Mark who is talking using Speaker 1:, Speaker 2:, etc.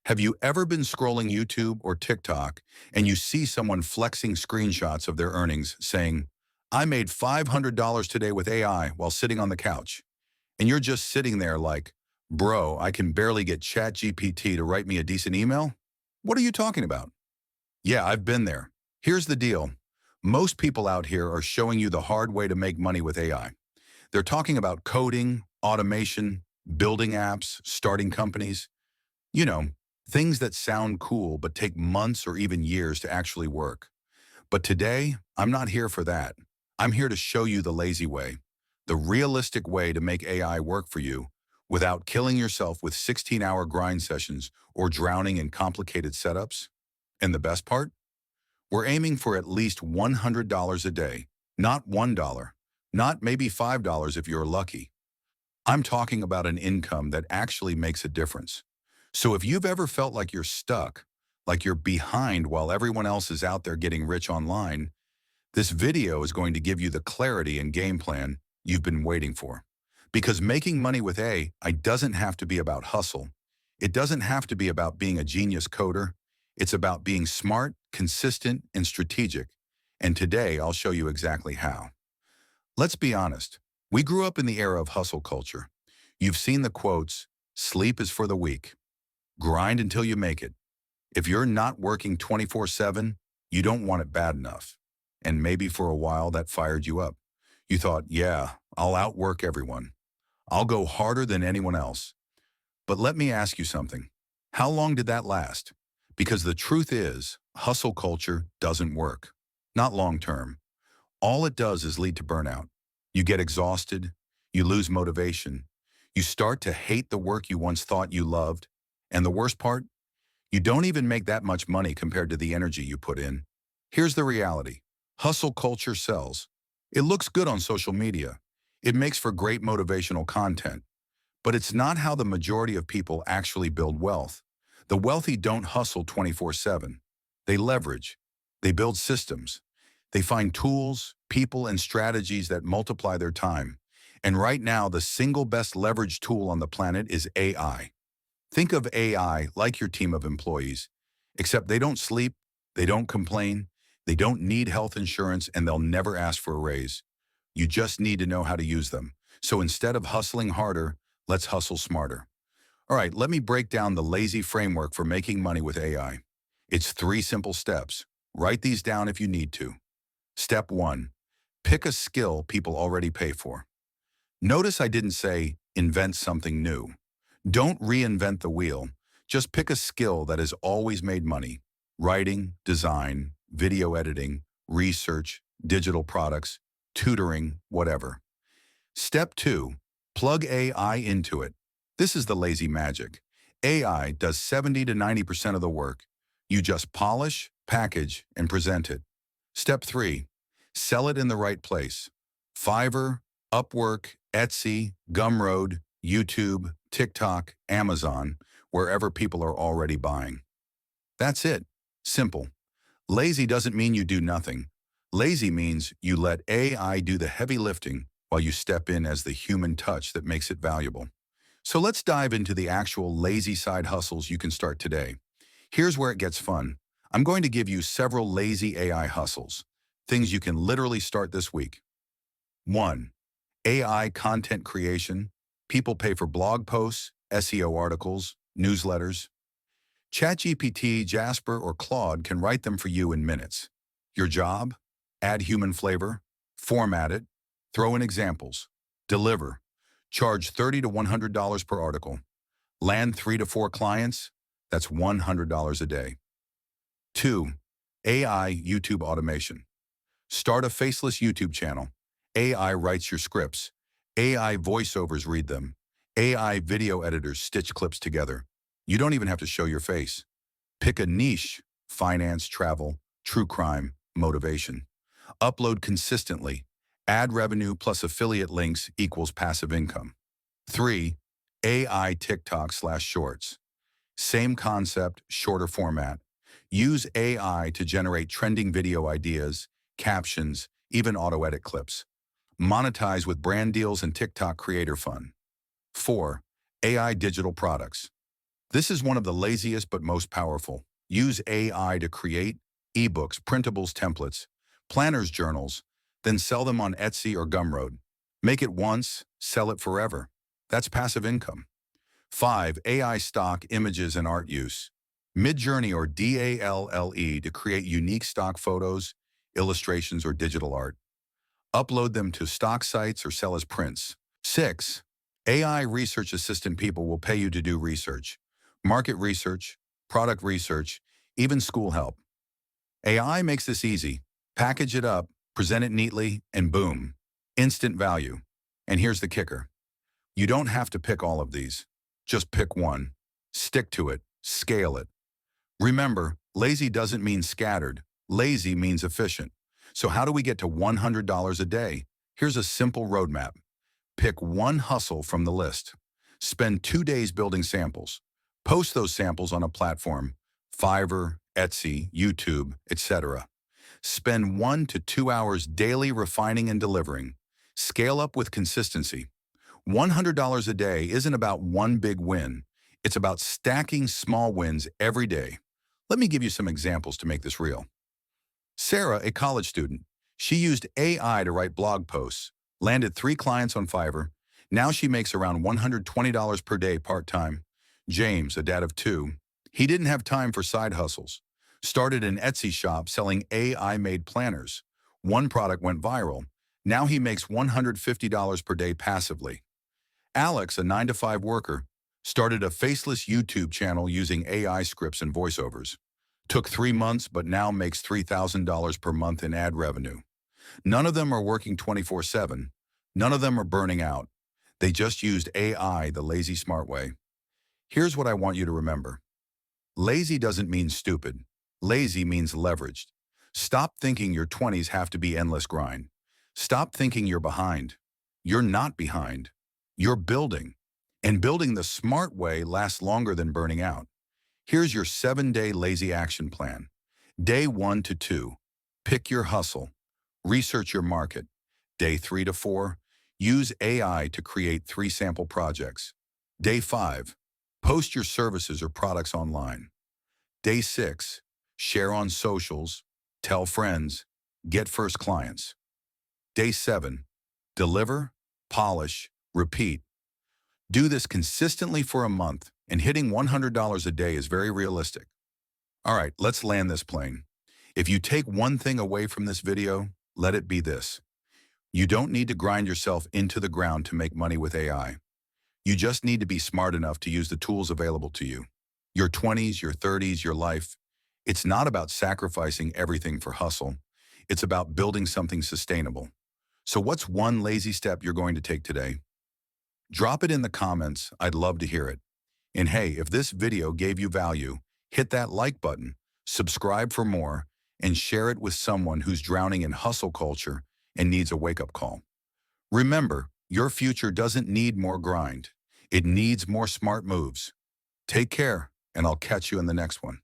Speaker 1: Have you ever been scrolling YouTube or TikTok and you see someone flexing screenshots of their earnings saying, I made $500 today with AI while sitting on the couch? And you're just sitting there like, bro, I can barely get ChatGPT to write me a decent email? What are you talking about? Yeah, I've been there. Here's the deal. Most people out here are showing you the hard way to make money with AI. They're talking about coding, automation, building apps, starting companies. You know, things that sound cool but take months or even years to actually work. But today, I'm not here for that. I'm here to show you the lazy way, the realistic way to make AI work for you without killing yourself with 16-hour grind sessions or drowning in complicated setups. And the best part? We're aiming for at least $100 a day, not $1, not maybe $5 if you're lucky. I'm talking about an income that actually makes a difference. So if you've ever felt like you're stuck, like you're behind while everyone else is out there getting rich online, this video is going to give you the clarity and game plan you've been waiting for. Because making money with AI doesn't have to be about hustle. It doesn't have to be about being a genius coder. It's about being smart, consistent, and strategic. And today I'll show you exactly how. Let's be honest. We grew up in the era of hustle culture. You've seen the quotes, sleep is for the weak. Grind until you make it. If you're not working 24/7, you don't want it bad enough. And maybe for a while that fired you up. You thought, yeah, I'll outwork everyone. I'll go harder than anyone else. But let me ask you something. How long did that last? Because the truth is, hustle culture doesn't work. Not long term. All it does is lead to burnout. You get exhausted. You lose motivation. You start to hate the work you once thought you loved. And the worst part? You don't even make that much money compared to the energy you put in. Here's the reality. Hustle culture sells. It looks good on social media. It makes for great motivational content. But it's not how the majority of people actually build wealth. The wealthy don't hustle 24/7. They leverage. They build systems. They find tools, people, and strategies that multiply their time. And right now, the single best leverage tool on the planet is AI. Think of AI like your team of employees, except they don't sleep, they don't complain, they don't need health insurance, and they'll never ask for a raise. You just need to know how to use them. So instead of hustling harder, let's hustle smarter. All right, let me break down the lazy framework for making money with AI. It's 3 simple steps. Write these down if you need to. Step 1, pick a skill people already pay for. Notice I didn't say invent something new. Don't reinvent the wheel. Just pick a skill that has always made money. Writing, design, video editing, research, digital products, tutoring, whatever. Step 2, plug AI into it. This is the lazy magic. AI does 70 to 90% of the work. You just polish, package, and present it. Step 3, sell it in the right place. Fiverr, Upwork, Etsy, Gumroad, YouTube, TikTok, Amazon, wherever people are already buying. That's it. Simple. Lazy doesn't mean you do nothing. Lazy means you let AI do the heavy lifting while you step in as the human touch that makes it valuable. So let's dive into the actual lazy side hustles you can start today. Here's where it gets fun. I'm going to give you several lazy AI hustles, things you can literally start this week. 1. AI content creation. People pay for blog posts, SEO articles, newsletters. ChatGPT, Jasper, or Claude can write them for you in minutes. Your job? Add human flavor, format it, throw in examples, deliver, charge $30 to $100 per article, land 3 to 4 clients, that's $100 a day. 2. AI YouTube automation. Start a faceless YouTube channel. AI writes your scripts. AI voiceovers read them. AI video editors stitch clips together. You don't even have to show your face. Pick a niche: finance, travel, true crime, motivation. Upload consistently. Ad revenue plus affiliate links equals passive income. 3. AI TikTok/Shorts. Same concept, shorter format. Use AI to generate trending video ideas, captions, even auto-edit clips. Monetize with brand deals and TikTok creator fun. 4. AI digital products. This is one of the laziest but most powerful. Use AI to create ebooks, printables, templates, planners, journals, then sell them on Etsy or Gumroad. Make it once, sell it forever. That's passive income. 5. AI stock images and art use. Midjourney or DALLE to create unique stock photos, illustrations, or digital art. Upload them to stock sites or sell as prints. 6. AI research assistant people will pay you to do research. Market research, product research, even school help. AI makes this easy. Package it up, present it neatly, and boom, instant value. And here's the kicker. You don't have to pick all of these. Just pick one. Stick to it. Scale it. Remember, lazy doesn't mean scattered. Lazy means efficient. So how do we get to $100 a day? Here's a simple roadmap. Pick one hustle from the list. Spend 2 days building samples. Post those samples on a platform, Fiverr, Etsy, YouTube, etc. Spend 1 to 2 hours daily refining and delivering. Scale up with consistency. $100 a day isn't about one big win. It's about stacking small wins every day. Let me give you some examples to make this real. Sarah, a college student, she used AI to write blog posts, landed 3 clients on Fiverr. Now she makes around $120 per day part-time. James, a dad of 2, he didn't have time for side hustles. Started an Etsy shop selling AI-made planners. One product went viral. Now he makes $150 per day passively. Alex, a 9-to-5 worker, started a Faceless YouTube channel using AI scripts and voiceovers. Took 3 months, but now makes $3,000 per month in ad revenue. None of them are working 24/7. None of them are burning out. They just used AI the lazy smart way. Here's what I want you to remember. Lazy doesn't mean stupid. Lazy means leveraged. Stop thinking your 20s have to be endless grind. Stop thinking you're behind. You're not behind. You're building. And building the smart way lasts longer than burning out. Here's your 7-day lazy action plan. Day 1 to 2, pick your hustle. Research your market. Day 3 to 4, use AI to create 3 sample projects. Day 5, post your services or products online. Day 6, share on socials, tell friends, get first clients. Day 7, deliver, polish, repeat. Do this consistently for a month, and hitting $100 a day is very realistic. All right, let's land this plane. If you take one thing away from this video, let it be this. You don't need to grind yourself into the ground to make money with AI. You just need to be smart enough to use the tools available to you. Your 20s, your 30s, your life. It's not about sacrificing everything for hustle. It's about building something sustainable. So what's one lazy step you're going to take today? Drop it in the comments. I'd love to hear it. And hey, if this video gave you value, hit that like button, subscribe for more, and share it with someone who's drowning in hustle culture and needs a wake-up call. Remember, your future doesn't need more grind. It needs more smart moves. Take care, and I'll catch you in the next one.